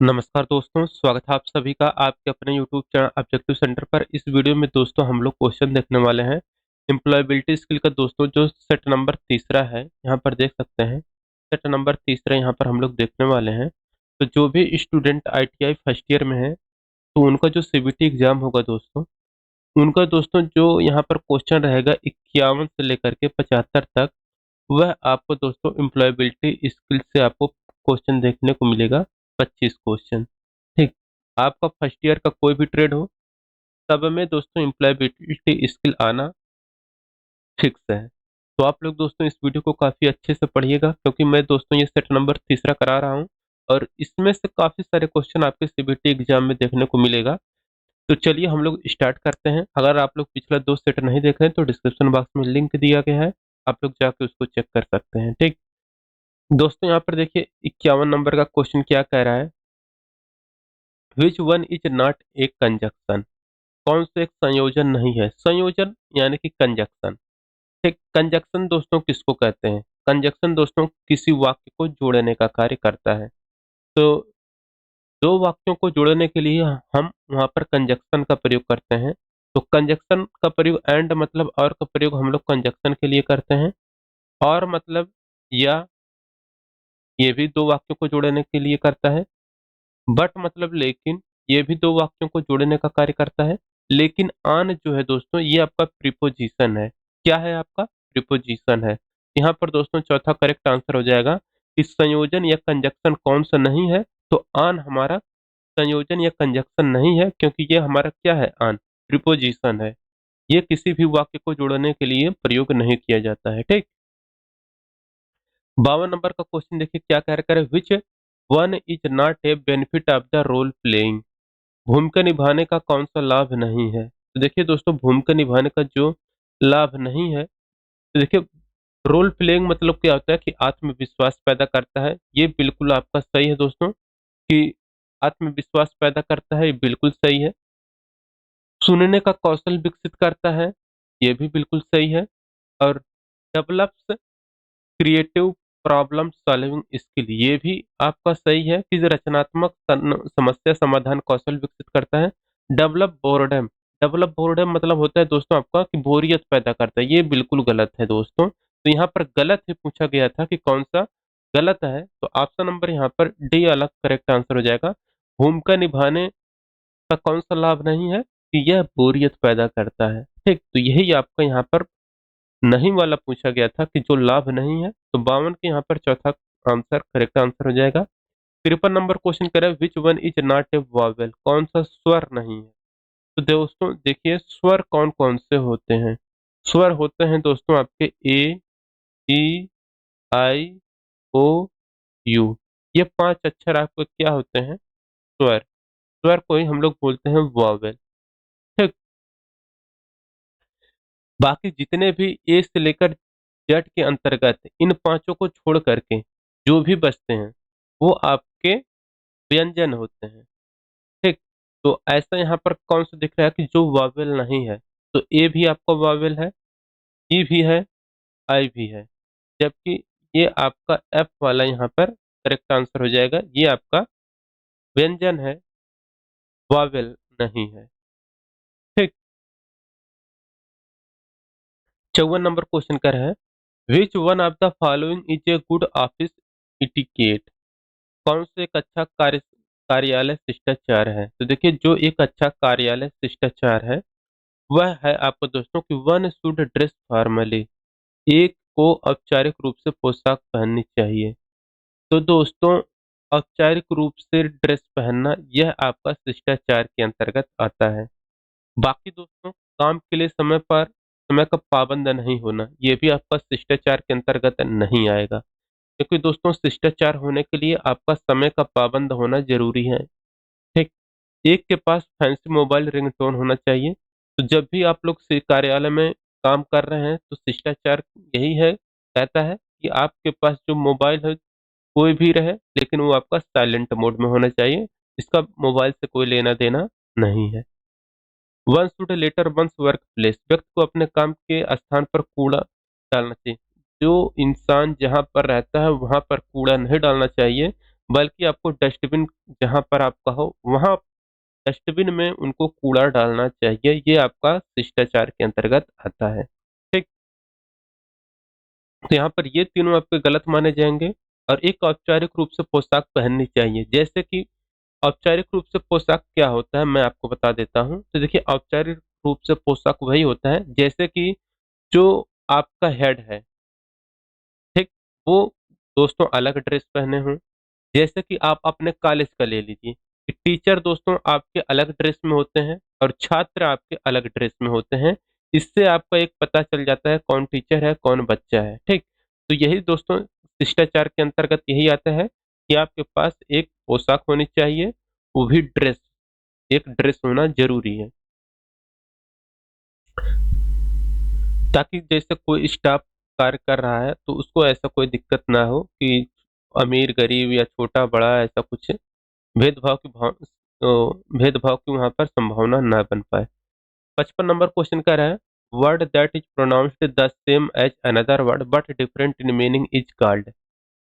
नमस्कार दोस्तों, स्वागत है आप सभी का आपके अपने यूट्यूब चैनल ऑब्जेक्टिव सेंटर पर। इस वीडियो में दोस्तों हम लोग क्वेश्चन देखने वाले हैं एम्प्लॉयबिलिटी स्किल का। दोस्तों जो सेट नंबर तीसरा है, यहाँ पर देख सकते हैं सेट नंबर तीसरा यहाँ पर हम लोग देखने वाले हैं। तो जो भी स्टूडेंट आईटीआई फर्स्ट ईयर में है, तो उनका जो सीबीटी एग्जाम होगा दोस्तों, उनका दोस्तों जो यहाँ पर क्वेश्चन रहेगा 51 से लेकर के 75 तक, वह आपको दोस्तों एम्प्लॉयबिलिटी स्किल से आपको क्वेश्चन देखने को मिलेगा। 25 क्वेश्चन। ठीक। आपका फर्स्ट ईयर का कोई भी ट्रेड हो, सब में दोस्तों एम्प्लॉयबिलिटी स्किल आना फिक्स है। तो आप लोग दोस्तों इस वीडियो को काफ़ी अच्छे से पढ़िएगा, क्योंकि मैं दोस्तों ये सेट नंबर तीसरा करा रहा हूँ और इसमें से काफ़ी सारे क्वेश्चन आपके सीबीटी एग्जाम में देखने को मिलेगा। तो चलिए हम लोग स्टार्ट करते हैं। अगर आप लोग पिछला 2 सेट नहीं देखे हैं तो डिस्क्रिप्शन बॉक्स में लिंक दिया गया है, आप लोग जाके उसको चेक कर सकते हैं। ठीक। दोस्तों यहाँ पर देखिए 51 नंबर का क्वेश्चन क्या कह रहा है। Which one is not A conjunction. कौन सा एक संयोजन नहीं है। संयोजन यानी कि कंजक्शन। ठीक। कंजक्शन दोस्तों किसको कहते हैं। कंजक्शन दोस्तों किसी वाक्य को जोड़ने का कार्य करता है। तो दो वाक्यों को जोड़ने के लिए हम वहां पर कंजक्शन का प्रयोग करते हैं। तो कंजक्शन का प्रयोग एंड मतलब और का प्रयोग हम लोग कंजक्शन के लिए करते हैं। और मतलब या, ये भी दो वाक्यों को जोड़ने के लिए करता है। बट मतलब लेकिन, ये भी दो वाक्यों को जोड़ने का कार्य करता है। लेकिन आन जो है दोस्तों, ये आपका प्रीपोजिशन है। क्या है आपका प्रीपोजिशन है। यहाँ पर दोस्तों चौथा करेक्ट आंसर हो जाएगा कि संयोजन या कंजक्शन कौन सा नहीं है। तो आन हमारा संयोजन या कंजक्शन नहीं है, क्योंकि ये हमारा क्या है, आन प्रीपोजिशन है। ये किसी भी वाक्य को जोड़ने के लिए प्रयोग नहीं किया जाता है। ठीक। 52 नंबर का क्वेश्चन देखिए क्या कह रहा है। Which one is not a benefit of the role playing. भूमिका निभाने का कौन सा लाभ नहीं है। तो देखिए दोस्तों भूमिका निभाने का जो लाभ नहीं है, तो देखिए रोल प्लेइंग मतलब क्या होता है कि आत्मविश्वास पैदा करता है। ये बिल्कुल आपका सही है दोस्तों, कि आत्मविश्वास पैदा करता है, ये बिल्कुल सही है। सुनने का कौशल विकसित करता है, ये भी बिल्कुल सही है। और develops creative problem solving skill, ये भी आपका सही है कि जो रचनात्मक समस्या समाधान कौशल विकसित करता है। डेवलप बोर्डम, डेवलप बोर्डम मतलब होता है दोस्तों आपका कि बोरियत पैदा करता है, ये बिल्कुल गलत है दोस्तों। तो यहाँ पर गलत ही पूछा गया था कि कौन सा गलत है, तो ऑप्शन नंबर यहाँ पर डी अलग करेक्ट आंसर हो जाएगा। भूमिका निभाने का कौन सा लाभ नहीं है, कि यह बोरियत पैदा करता है। ठीक। तो यही आपका यहाँ पर नहीं वाला पूछा गया था कि जो लाभ नहीं है। तो 52 के यहाँ पर चौथा आंसर करेक्ट आंसर हो जाएगा। 53 नंबर क्वेश्चन करें विच one is not A vowel. कौन सा स्वर नहीं है। तो दोस्तों देखिए स्वर कौन कौन से होते हैं। स्वर होते हैं दोस्तों आपके ए, ई, आई, ओ, यू। ये 5 अक्षर आपके क्या होते हैं, स्वर। स्वर को ही हम लोग बोलते हैं वॉवेल। ठीक। बाकी जितने भी ए से लेकर जेड के अंतर्गत इन पांचों को छोड़ करके जो भी बचते हैं, वो आपके व्यंजन होते हैं। ठीक। तो ऐसा यहाँ पर कौन सा दिख रहा है कि जो वावेल नहीं है। तो ए भी आपका वावेल है, ई भी है, आई भी है। जबकि ये आपका एफ वाला यहाँ पर करेक्ट आंसर हो जाएगा, ये आपका व्यंजन है, वावेल नहीं है। ठीक। 54 नंबर क्वेश्चन कर है which one of the following is a good office etiquette. कौन से एक अच्छा कार्यालय शिष्टाचार है। तो देखिए जो एक अच्छा कार्यालय शिष्टाचार है, वह है आपको दोस्तों कि वन शुड ड्रेस फॉर्मली। एक को औपचारिक रूप से पोशाक पहननी चाहिए। तो दोस्तों औपचारिक रूप से ड्रेस पहनना यह आपका शिष्टाचार के अंतर्गत आता है। बाकी दोस्तों काम के लिए समय का पाबंद नहीं होना, यह भी आपका शिष्टाचार के अंतर्गत नहीं आएगा। क्योंकि दोस्तों शिष्टाचार होने के लिए आपका समय का पाबंद होना जरूरी है। ठीक। एक के पास फैंसी मोबाइल रिंगटोन होना चाहिए। तो जब भी आप लोग कार्यालय में काम कर रहे हैं, तो शिष्टाचार यही है, कहता है कि आपके पास जो मोबाइल है कोई भी रहे, लेकिन वो आपका साइलेंट मोड में होना चाहिए। इसका मोबाइल से कोई लेना देना नहीं है। One should later once work place, व्यक्ति को अपने काम के स्थान पर कूड़ा डालना चाहिए। जो इंसान जहाँ पर रहता है वहां पर कूड़ा नहीं डालना चाहिए, बल्कि आपको डस्टबिन जहाँ पर आपका हो वहाँ डस्टबिन में उनको कूड़ा डालना चाहिए। ये आपका शिष्टाचार के अंतर्गत आता है। ठीक, तो यहाँ पर ये तीनों आपके गलत माने जाएंगे। और एक औपचारिक रूप से पोशाक पहननी चाहिए, जैसे कि औपचारिक रूप से पोशाक क्या होता है मैं आपको बता देता हूँ। तो देखिए, औपचारिक रूप से पोशाक वही होता है जैसे कि जो आपका हेड है, ठीक, वो दोस्तों अलग ड्रेस पहने हों। जैसे कि आप अपने कॉलेज का ले लीजिए कि टीचर दोस्तों आपके अलग ड्रेस में होते हैं और छात्र आपके अलग ड्रेस में होते हैं। इससे आपका एक पता चल जाता है कौन टीचर है कौन बच्चा है। ठीक, तो यही दोस्तों शिष्टाचार के अंतर्गत यही आता है कि आपके पास एक पोशाक होनी चाहिए, वो भी ड्रेस, एक ड्रेस होना जरूरी है, ताकि जैसे कोई स्टाफ कार्य कर रहा है तो उसको ऐसा कोई दिक्कत ना हो कि अमीर गरीब या छोटा बड़ा ऐसा कुछ भेदभाव की भाव भेदभाव की वहां पर संभावना ना बन पाए। 55 नंबर क्वेश्चन कह रहा है, word that is pronounced the same as another word but different in meaning is called.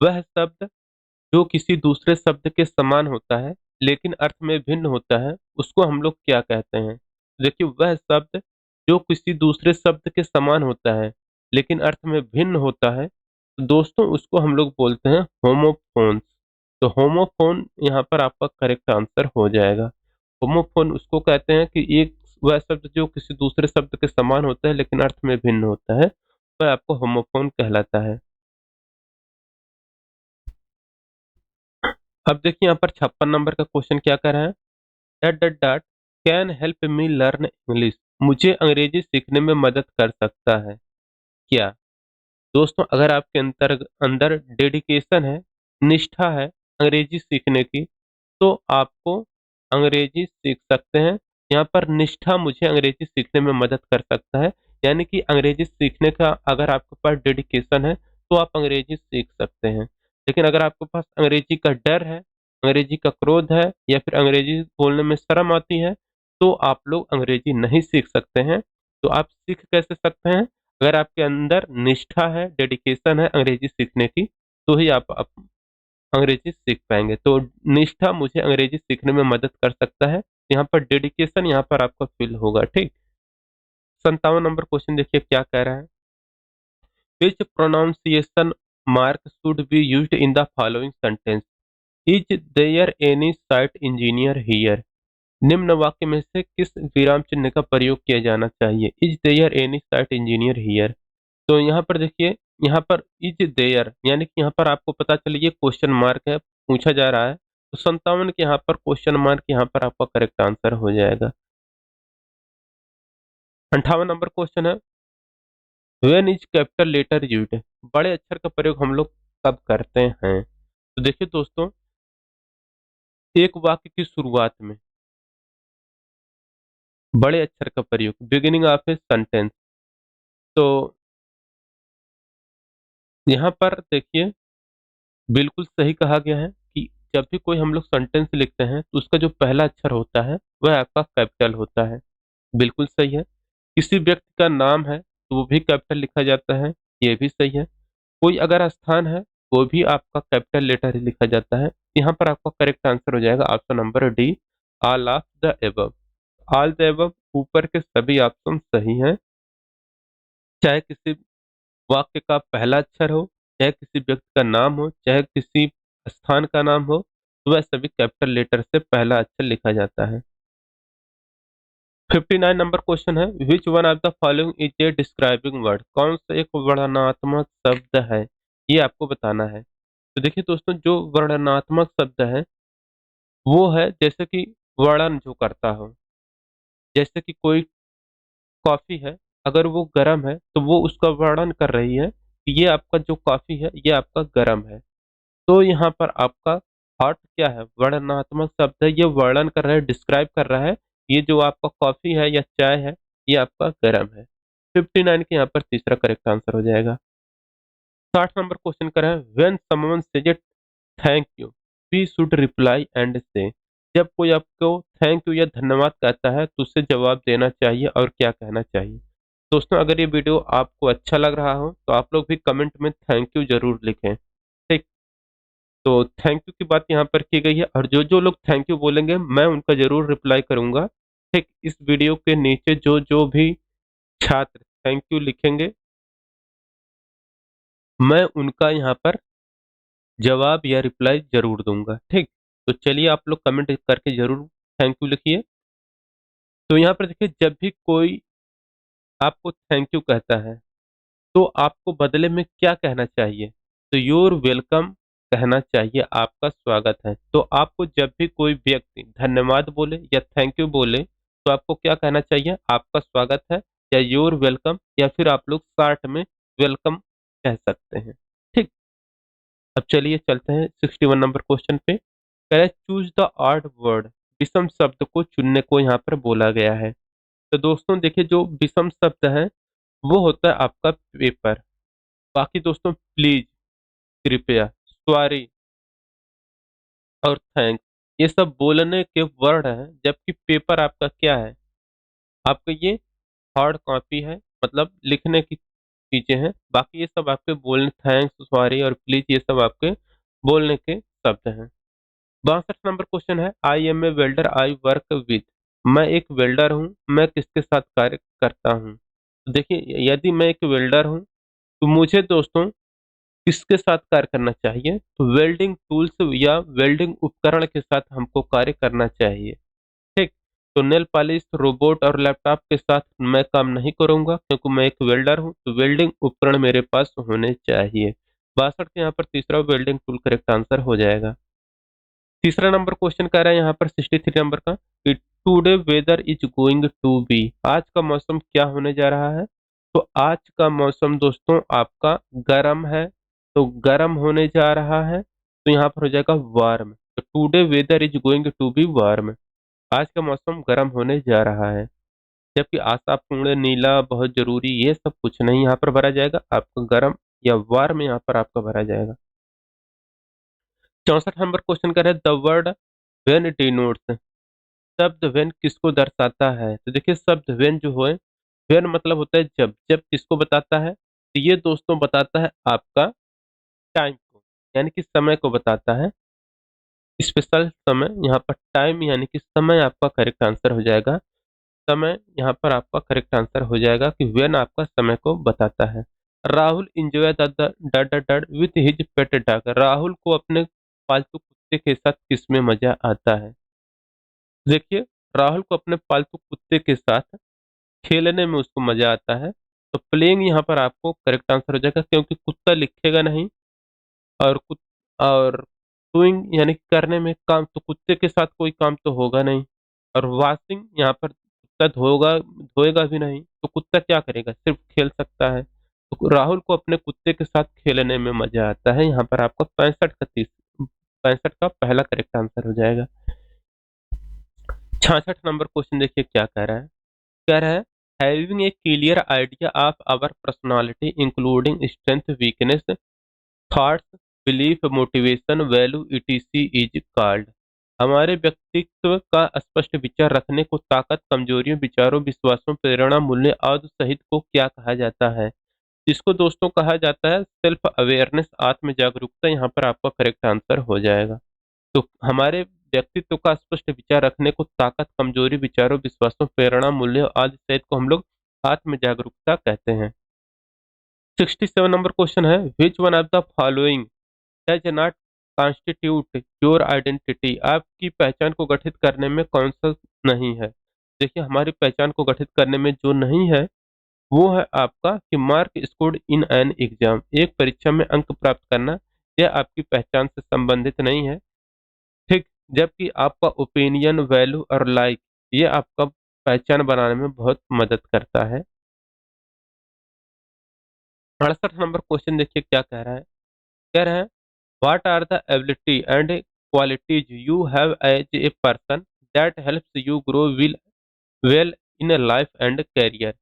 वह शब्द जो किसी दूसरे शब्द के समान होता है लेकिन अर्थ में भिन्न होता है उसको हम लोग क्या कहते हैं। देखिए, वह शब्द जो किसी दूसरे शब्द के समान होता है लेकिन अर्थ में भिन्न होता है, तो दोस्तों उसको हम लोग बोलते हैं होमोफोन्स। तो होमोफोन यहाँ पर आपका करेक्ट आंसर हो जाएगा। होमोफोन उसको कहते हैं कि एक वह शब्द जो किसी दूसरे शब्द के समान होता है लेकिन अर्थ में भिन्न होता है, वह आपको होमोफोन कहलाता है। अब देखिए यहाँ पर 56 नंबर का क्वेश्चन क्या कर रहा है, dot dot dot can help me learn English. मुझे अंग्रेजी सीखने में मदद कर सकता है क्या। दोस्तों, अगर आपके अंतर अंदर डेडिकेशन है, निष्ठा है अंग्रेजी सीखने की, तो आपको अंग्रेजी सीख सकते हैं। यहाँ पर निष्ठा मुझे अंग्रेजी सीखने में मदद कर सकता है, यानी कि अंग्रेजी सीखने का अगर आपके पास डेडिकेशन है तो आप अंग्रेजी सीख सकते हैं। लेकिन अगर आपके पास अंग्रेजी का डर है, अंग्रेजी का क्रोध है, या फिर अंग्रेजी बोलने में शर्म आती है, तो आप लोग अंग्रेजी नहीं सीख सकते हैं। तो आप सीख कैसे सकते हैं, अगर आपके अंदर निष्ठा है, डेडिकेशन है अंग्रेजी सीखने की, तो ही आप अंग्रेजी सीख पाएंगे। तो निष्ठा मुझे अंग्रेजी सीखने में मदद कर सकता है, यहाँ पर डेडिकेशन यहाँ पर आपका फील होगा। ठीक, 57 नंबर क्वेश्चन देखिए क्या कह रहा है, which pronunciation mark should be used in the following sentence, is there any site engineer here. निम्न वाक्य में से किस विराम चिन्ह का प्रयोग किया जाना चाहिए, is there any site engineer here. तो यहाँ पर देखिए, यहाँ पर इज देयर यानी कि यहाँ पर आपको पता चले ये क्वेश्चन मार्क है, पूछा जा रहा है, तो 57 के यहाँ पर क्वेश्चन मार्क यहाँ पर आपका करेक्ट आंसर हो जाएगा। 58 नंबर क्वेश्चन है, when is capital letter used. बड़े अक्षर का प्रयोग हम लोग कब करते हैं। तो देखिए दोस्तों, एक वाक्य की शुरुआत में बड़े अक्षर का प्रयोग, बिगिनिंग ऑफ ए सेंटेंस। तो यहाँ पर देखिए, बिल्कुल सही कहा गया है कि जब भी कोई हम लोग सेंटेंस लिखते हैं तो उसका जो पहला अक्षर होता है वह आपका कैपिटल होता है। बिल्कुल सही है। किसी व्यक्ति का नाम है तो वो भी कैपिटल लिखा जाता है, ये भी सही है। कोई अगर स्थान है वो भी आपका कैपिटल लेटर ही लिखा जाता है। यहाँ पर आपका करेक्ट आंसर हो जाएगा option number D, all of the above. All the above ऊपर के सभी ऑप्शन सही हैं। चाहे किसी वाक्य का पहला अक्षर हो, चाहे किसी व्यक्ति का नाम हो, चाहे किसी स्थान का नाम हो, तो वह सभी कैपिटल लेटर से पहला अक्षर लिखा जाता है। 59 नंबर क्वेश्चन है, which one of the following is A describing word. कौन सा एक वर्णनात्मक शब्द है, ये आपको बताना है। तो देखिए दोस्तों, जो वर्णनात्मक शब्द है वो है जैसे कि वर्णन जो करता हो, जैसे कि कोई कॉफी है, अगर वो गर्म है तो वो उसका वर्णन कर रही है कि ये आपका जो कॉफी है ये आपका गर्म है। तो यहाँ पर आपका हॉट क्या है, वर्णनात्मक शब्द है, ये वर्णन कर रहा है, डिस्क्राइब कर रहा है ये जो आपका कॉफी है या चाय है ये आपका गर्म है। 59 के यहाँ पर तीसरा करेक्ट आंसर हो जाएगा। 60 नंबर क्वेश्चन कर रहा है, when someone says thank you we should reply and say. जब कोई आपको थैंक यू या धन्यवाद कहता है तो उसे जवाब देना चाहिए और क्या कहना चाहिए। दोस्तों, अगर ये वीडियो आपको अच्छा लग रहा हो तो आप लोग भी कमेंट में थैंक यू जरूर लिखें। ठीक। तो थैंक यू की बात यहाँ पर की गई है और जो जो लोग थैंक यू बोलेंगे मैं उनका जरूर रिप्लाई करूंगा। ठीक, इस वीडियो के नीचे जो जो भी छात्र थैंक यू लिखेंगे मैं उनका यहाँ पर जवाब या रिप्लाई जरूर दूंगा। ठीक, तो चलिए आप लोग कमेंट करके जरूर थैंक यू लिखिए। तो यहाँ पर देखिए, जब भी कोई आपको थैंक यू कहता है तो आपको बदले में क्या कहना चाहिए? तो योर वेलकम कहना चाहिए, आपका स्वागत है। तो आपको जब भी कोई व्यक्ति धन्यवाद बोले या थैंक यू बोले तो आपको क्या कहना चाहिए? आपका स्वागत है या योर वेलकम, या फिर आप लोग शॉर्ट में वेलकम कह सकते हैं। ठीक, अब चलिए चलते हैं 61 नंबर क्वेश्चन पे। कह रहे चूज द ऑड वर्ड, विषम शब्द को चुनने को यहाँ पर बोला गया है। तो दोस्तों देखिए, जो विषम शब्द है वो होता है आपका पेपर। बाकी दोस्तों प्लीज, कृपया, सॉरी और थैंक्स ये सब बोलने के वर्ड हैं, जबकि पेपर आपका क्या है? आपका ये हार्ड कॉपी है, मतलब लिखने की चीजें हैं। बाकी ये सब आपके बोलने, थैंक्स, सॉरी और प्लीज ये सब आपके बोलने के शब्द हैं। 62 नंबर क्वेश्चन है, I am a welder I work with. मैं एक वेल्डर हूँ, मैं किसके साथ कार्य करता हूँ? तो देखिए, यदि मैं एक वेल्डर हूँ तो मुझे दोस्तों किसके साथ कार्य करना चाहिए? तो वेल्डिंग टूल्स या वेल्डिंग उपकरण के साथ हमको कार्य करना चाहिए। ठीक, तो नेल पॉलिश, रोबोट और लैपटॉप के साथ मैं काम नहीं करूंगा क्योंकि मैं एक वेल्डर हूं, तो वेल्डिंग उपकरण मेरे पास होने चाहिए। 62 के यहाँ पर तीसरा वेल्डिंग टूल करेक्ट आंसर हो जाएगा। तीसरा नंबर क्वेश्चन कह रहा है यहाँ पर 63 नंबर का, कि today weather is going to be. आज का मौसम क्या होने जा रहा है? तो आज का मौसम दोस्तों आपका गर्म है, तो गर्म होने जा रहा है, तो यहाँ पर हो जाएगा वार्म। तो today weather is going to be warm, आज का मौसम गर्म होने जा रहा है। जबकि आशापूर्ण, नीला, बहुत जरूरी, ये सब कुछ नहीं यहाँ पर भरा जाएगा, आपका गर्म या वार्म यहाँ पर आपका भरा जाएगा। 64 नंबर क्वेश्चन कर रहे हैं, द वर्ड व्हेन डिनोट्स। शब्द व्हेन किसको दर्शाता है? तो देखिए, शब्द व्हेन जो है, व्हेन मतलब होता है जब, जब किसको बताता है? तो ये दोस्तों बताता है आपका टाइम को, यानी कि समय को बताता है। स्पेशल समय, यहाँ पर टाइम यानी कि समय आपका करेक्ट आंसर हो जाएगा। समय यहाँ पर आपका करेक्ट आंसर हो जाएगा कि व्हेन आपका समय को बताता है। Rahul enjoy the with his pet dog. Rahul को अपने पालतू कुत्ते के साथ किसमें मजा आता है? देखिए, राहुल को अपने पालतू कुत्ते के साथ खेलने में उसको मजा आता है। तो प्लेइंग यहाँ पर आपको करेक्ट आंसर हो जाएगा, क्योंकि कुत्ता लिखेगा नहीं, और और डूइंग यानी कि करने में काम, तो कुत्ते के साथ कोई काम तो होगा नहीं। और वॉशिंग, यहाँ पर कुत्ता धोगा, धोएगा भी नहीं, तो कुत्ता क्या करेगा? सिर्फ खेल सकता है। तो राहुल को अपने कुत्ते के साथ खेलने में मजा आता है। यहाँ पर आपका 65 का पहला करेक्ट आंसर हो जाएगा। 66 नंबर क्वेश्चन देखिए क्या कह रहा है। कह रहा है, having a clear idea of our personality including strength, weakness, thoughts, belief, motivation, value, ETC is called. हमारे व्यक्तित्व का स्पष्ट विचार रखने को ताकत, कमजोरियों, विचारों, विश्वासों, प्रेरणा, मूल्य आदि सहित को क्या कहा जाता है? इसको दोस्तों कहा जाता है सेल्फ अवेयरनेस, आत्म जागरूकता। यहाँ पर आपका करेक्ट आंसर हो जाएगा। तो हमारे व्यक्तित्व का स्पष्ट विचार रखने को ताकत, कमजोरी, विचारों, विश्वासों, प्रेरणा, मूल्य आदि सहित को हम लोग आत्म जागरूकता कहते हैं। 67 नंबर क्वेश्चन है, which one of the following does not constitute your identity. आपकी पहचान को गठित करने में कौन सा नहीं है? देखिए, हमारी पहचान को गठित करने में जो नहीं है वो है आपका कि mark scored in an exam, एक परीक्षा में अंक प्राप्त करना, यह आपकी पहचान से संबंधित नहीं है। ठीक, जबकि आपका ओपिनियन, वैल्यू और लाइक ये आपका पहचान बनाने में बहुत मदद करता है। 68 नंबर क्वेश्चन देखिए क्या कह रहा है। कह रहा है, what are the ability and qualities you have as a person that helps you grow will well in a life and career.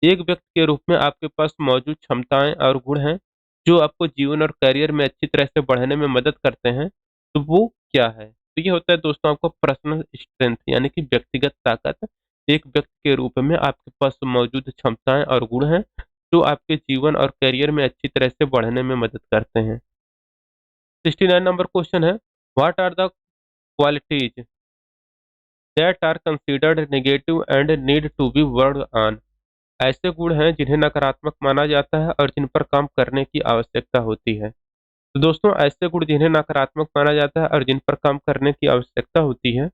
एक व्यक्ति के रूप में आपके पास मौजूद क्षमताएं और गुण हैं जो आपको जीवन और करियर में अच्छी तरह से बढ़ने में मदद करते हैं, तो वो क्या है? तो ये होता है दोस्तों आपको पर्सनल स्ट्रेंथ, यानी कि व्यक्तिगत ताकत। एक व्यक्ति के रूप में आपके पास मौजूद क्षमताएं और गुण हैं जो आपके जीवन और करियर में अच्छी तरह से बढ़ने में मदद करते हैं। 69 नंबर क्वेश्चन है, what are the qualities that are considered negative and need to be worked on. ऐसे गुण हैं जिन्हें नकारात्मक माना जाता है और जिन पर काम करने की आवश्यकता होती है। तो दोस्तों, ऐसे गुण जिन्हें नकारात्मक माना जाता है और जिन पर काम करने की आवश्यकता होती है,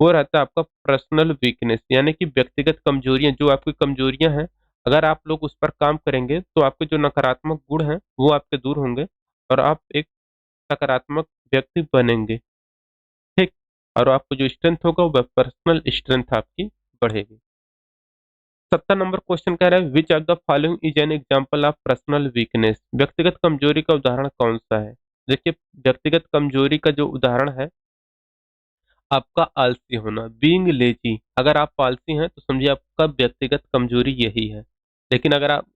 वो रहता है आपका पर्सनल वीकनेस, यानी कि व्यक्तिगत कमजोरियां, जो आपकी कमजोरियां हैं। अगर आप लोग उस पर काम करेंगे तो आपके जो नकारात्मक गुण हैं वो आपके दूर होंगे और आप एक सकारात्मक व्यक्ति बनेंगे। ठीक। और आपको जो स्ट्रेंथ होगा वह पर्सनल स्ट्रेंथ आपकी बढ़ेगी। 70 नंबर क्वेश्चन कह रहा है, which of the following is an example of personal weakness. व्यक्तिगत कमजोरी का उदाहरण कौन सा है। देखिए, व्यक्तिगत कमजोरी का जो उदाहरण है आपका आलसी होना, बीइंग लेजी। अगर आप आलसी हैं तो समझिए आपका व्यक्तिगत कमजोरी यही है। लेकिन अगर आप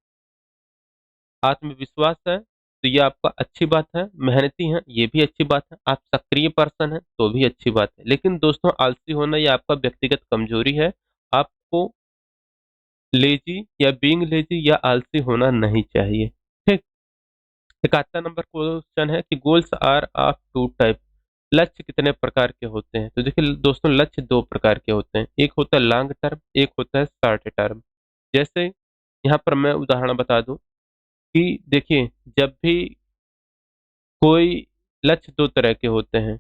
आत्मविश्वास है तो ये आपका अच्छी बात है, मेहनती हैं ये भी अच्छी बात है, आप सक्रिय पर्सन है तो भी अच्छी बात है। लेकिन दोस्तों, आलसी होना ये आपका व्यक्तिगत कमजोरी है। आपको लेजी या बीइंग लेजी या आलसी होना नहीं चाहिए। ठीक। 71 नंबर क्वेश्चन है कि goals are of two type. लक्ष्य कितने प्रकार के होते हैं। तो देखिए दोस्तों, लक्ष्य दो प्रकार के होते हैं, एक होता है लॉन्ग टर्म, एक होता है शॉर्ट टर्म। जैसे यहाँ पर मैं उदाहरण बता दूं कि देखिए, जब भी कोई लक्ष्य दो तरह के होते हैं,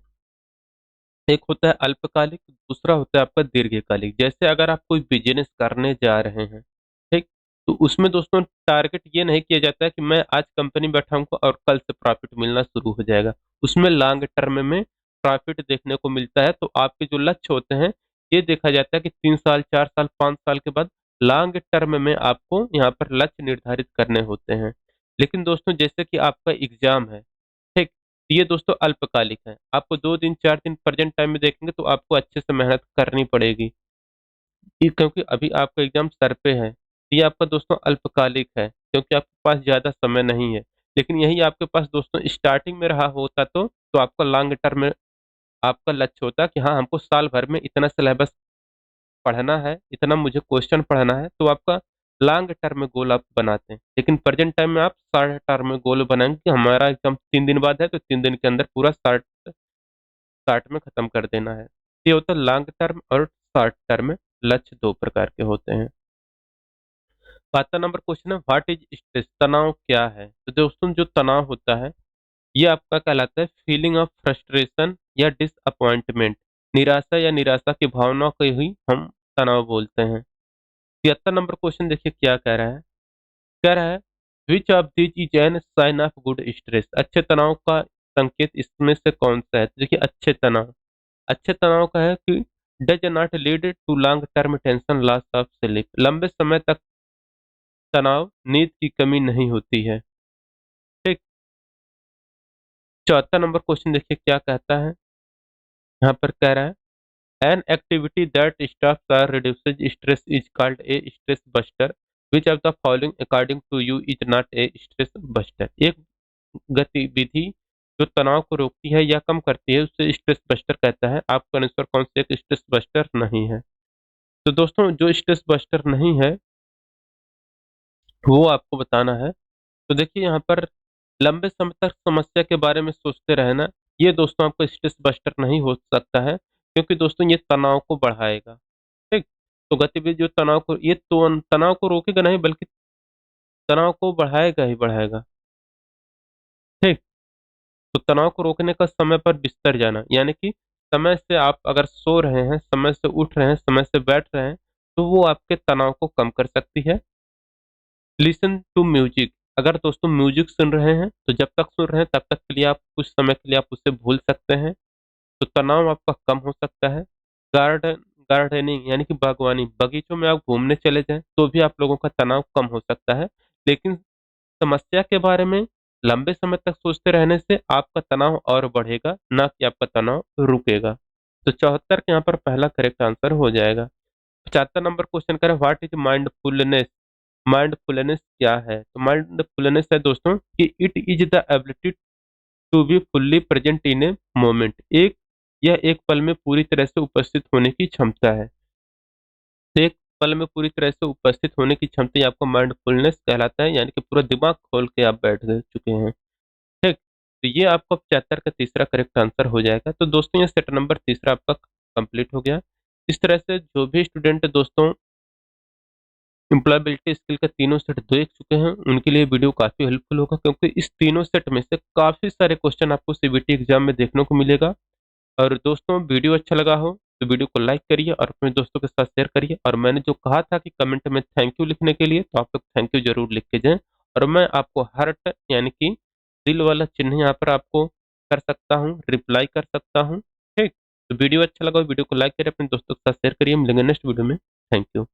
एक होता है अल्पकालिक, दूसरा होता है आपका दीर्घकालिक। जैसे अगर आप कोई बिजनेस करने जा रहे हैं, ठीक, तो उसमें दोस्तों टारगेट ये नहीं किया जाता है कि मैं आज कंपनी में बैठा हूँ और कल से प्रॉफिट मिलना शुरू हो जाएगा। उसमें लॉन्ग टर्म में प्रॉफिट देखने को मिलता है। तो आपके जो लक्ष्य होते हैं, ये देखा जाता है कि 3 साल, 4 साल, 5 साल के बाद लॉन्ग टर्म में आपको यहाँ पर लक्ष्य निर्धारित करने होते हैं। लेकिन दोस्तों, जैसे कि आपका एग्जाम है, ठीक, ये दोस्तों अल्पकालिक है। आपको 2 दिन 4 दिन प्रेजेंट टाइम में देखेंगे तो आपको अच्छे से मेहनत करनी पड़ेगी, ये क्योंकि अभी आपका एग्जाम सर पे है। ये आपका दोस्तों अल्पकालिक है क्योंकि आपके पास ज्यादा समय नहीं है। लेकिन यही आपके पास दोस्तों स्टार्टिंग में रहा होता तो आपका लॉन्ग टर्म में आपका लक्ष्य होता कि हाँ, हमको साल भर में इतना सिलेबस पढ़ना है, इतना मुझे क्वेश्चन पढ़ना है। तो आपका लॉन्ग टर्म में गोल आप बनाते हैं। लेकिन प्रेजेंट टाइम में आप शॉर्ट टर्म में गोल बनाएंगे कि हमारा एग्जाम 3 दिन बाद है तो 3 दिन के अंदर पूरा शॉर्ट शॉर्ट में खत्म कर देना है। ये होता है लॉन्ग टर्म और शॉर्ट टर्म। लक्ष्य दो प्रकार के होते हैं। 72 नंबर क्वेश्चन है, व्हाट इज स्ट्रेस। तनाव क्या है। तो दोस्तों, जो तनाव होता है ये आपका कहलाता है फीलिंग ऑफ फ्रस्ट्रेशन या डिसअपॉइंटमेंट। निराशा या निराशा की भावना को ही हम तनाव बोलते हैं। 73 नंबर क्वेश्चन देखिए क्या कह रहा है। कह रहा है, which of this is an sign of good stress. अच्छे तनाव का संकेत इसमें से कौन सा है। तो देखिए, अच्छे तनाव का है कि does not lead to long term tension, loss of sleep. लंबे समय तक तनाव, नींद की कमी नहीं होती है। ठीक। 74 नंबर क्वेश्चन देखिए क्या कहता है। यहाँ पर कह रहा है, एन एक्टिविटी दैट स्टॉप्स और reduces stress is called a stress buster. Which of the following according to you is not a stress buster. एक गतिविधि जो तनाव को रोकती है या कम करती है उसे स्ट्रेस बस्टर कहता है। आपका आंसर कौन सा एक स्ट्रेस बस्टर नहीं है। तो दोस्तों, जो स्ट्रेस बस्टर नहीं है वो आपको बताना है। तो देखिए यहाँ पर लंबे समय तक समस्या के बारे में सोचते रहना, ये दोस्तों आपको स्ट्रेस बस्टर नहीं हो सकता है, क्योंकि दोस्तों ये तनाव को बढ़ाएगा। ठीक। तो गतिविधि जो तनाव को, ये तो तनाव को रोकेगा नहीं बल्कि तनाव को बढ़ाएगा ही बढ़ाएगा। ठीक। तो तनाव को रोकने का समय पर बिस्तर जाना, यानी कि समय से आप अगर सो रहे हैं, समय से उठ रहे हैं, समय से बैठ रहे हैं, तो वो आपके तनाव को कम कर सकती है। Listen to music. अगर दोस्तों म्यूजिक सुन रहे हैं तो जब तक सुन रहे हैं तब तक के लिए आप कुछ समय के लिए आप उसे भूल सकते हैं, तो तनाव आपका कम हो सकता है। गार्डन गार्डनिंग यानी कि बागवानी, बगीचों में आप घूमने चले जाएं तो भी आप लोगों का तनाव कम हो सकता है। लेकिन समस्या के बारे में लंबे समय तक सोचते रहने से आपका तनाव और बढ़ेगा, ना कि आपका तनाव रुकेगा। तो 74 के यहाँ पर पहला करेक्ट आंसर हो जाएगा। 75 नंबर क्वेश्चन करें, व्हाट इज माइंडफुलनेस। माइंडफुलनेस क्या है। तो माइंडफुलनेस है दोस्तों कि it is the ability to be fully present in a moment. यह एक पल में पूरी तरह से उपस्थित होने की क्षमता है। तो एक पल में पूरी तरह से उपस्थित होने की क्षमता ही आपको माइंडफुलनेस कहलाता है, यानी कि पूरा दिमाग खोल के आप बैठ गए चुके हैं। ठीक। तो ये आपको 75 का तीसरा करेक्ट आंसर हो जाएगा। तो दोस्तों ये सेट नंबर तीसरा आपका कंप्लीट हो गया। इस तरह से जो भी स्टूडेंट दोस्तों एम्प्लॉयबिलिटी स्किल का तीनों सेट देख चुके हैं उनके लिए वीडियो काफी हेल्पफुल होगा, क्योंकि इस तीनों सेट में से काफी सारे क्वेश्चन आपको सीबीटी एग्जाम में देखने को मिलेगा। और दोस्तों वीडियो अच्छा लगा हो तो वीडियो को लाइक करिए और अपने दोस्तों के साथ शेयर करिए। और मैंने जो कहा था कि कमेंट में थैंक यू लिखने के लिए, तो आप लोग थैंक यू जरूर लिख के जाएं। और मैं आपको हार्ट यानी कि दिल वाला चिन्ह यहाँ पर आपको कर सकता हूँ, रिप्लाई कर सकता हूँ। ठीक, तो वीडियो अच्छा लगा हो वीडियो को लाइक करिए, अपने दोस्तों के साथ शेयर करिए। मिलेंगे नेक्स्ट वीडियो में। Thank you.